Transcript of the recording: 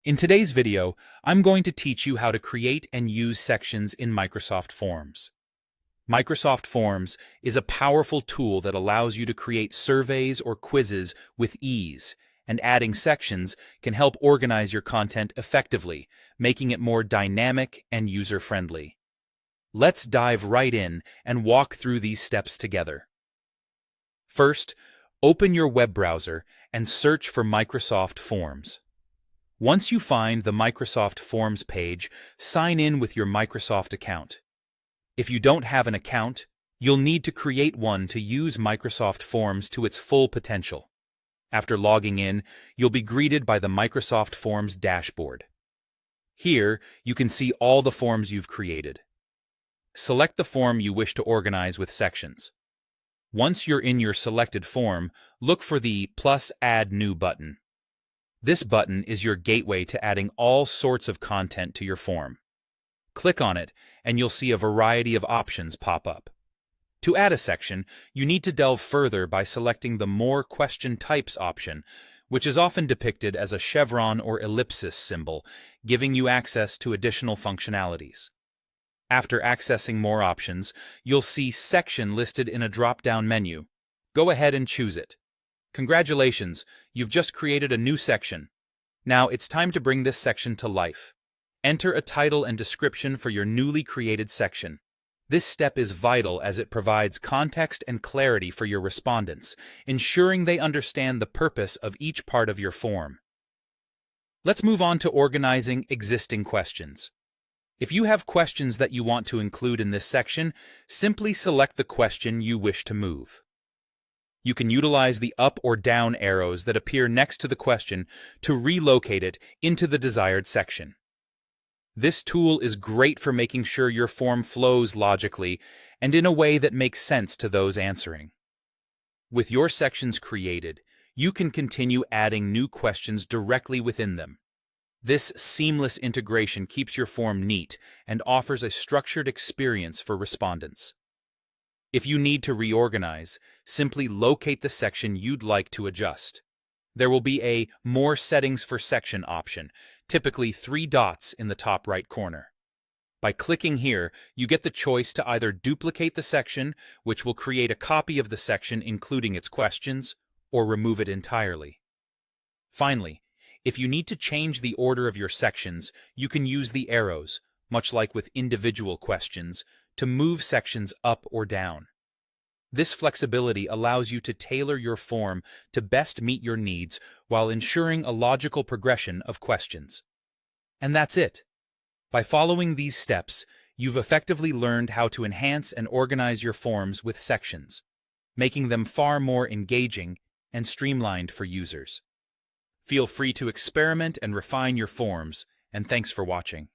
In today's video, I'm going to teach you how to create and use sections in Microsoft Forms. Microsoft Forms is a powerful tool that allows you to create surveys or quizzes with ease, and adding sections can help organize your content effectively, making it more dynamic and user-friendly. Let's dive right in and walk through these steps together. First, open your web browser and search for Microsoft Forms. Once you find the Microsoft Forms page, sign in with your Microsoft account. If you don't have an account, you'll need to create one to use Microsoft Forms to its full potential. After logging in, you'll be greeted by the Microsoft Forms dashboard. Here, you can see all the forms you've created. Select the form you wish to organize with sections. Once you're in your selected form, look for the +Add New button. This button is your gateway to adding all sorts of content to your form. Click on it, and you'll see a variety of options pop up. To add a section, you need to delve further by selecting the More Question Types option, which is often depicted as a chevron or ellipsis symbol, giving you access to additional functionalities. After accessing more options, you'll see Section listed in a drop-down menu. Go ahead and choose it. Congratulations, you've just created a new section. Now it's time to bring this section to life. Enter a title and description for your newly created section. This step is vital as it provides context and clarity for your respondents, ensuring they understand the purpose of each part of your form. Let's move on to organizing existing questions. If you have questions that you want to include in this section, simply select the question you wish to move. You can utilize the up or down arrows that appear next to the question to relocate it into the desired section. This tool is great for making sure your form flows logically and in a way that makes sense to those answering. With your sections created, you can continue adding new questions directly within them. This seamless integration keeps your form neat and offers a structured experience for respondents. If you need to reorganize, simply locate the section you'd like to adjust. There will be a More Settings for Section option, typically 3 dots in the top right corner. By clicking here, you get the choice to either duplicate the section, which will create a copy of the section including its questions, or remove it entirely. Finally, if you need to change the order of your sections, you can use the arrows, much like with individual questions, to move sections up or down. This flexibility allows you to tailor your form to best meet your needs while ensuring a logical progression of questions. And that's it. By following these steps, you've effectively learned how to enhance and organize your forms with sections, making them far more engaging and streamlined for users. Feel free to experiment and refine your forms, and thanks for watching.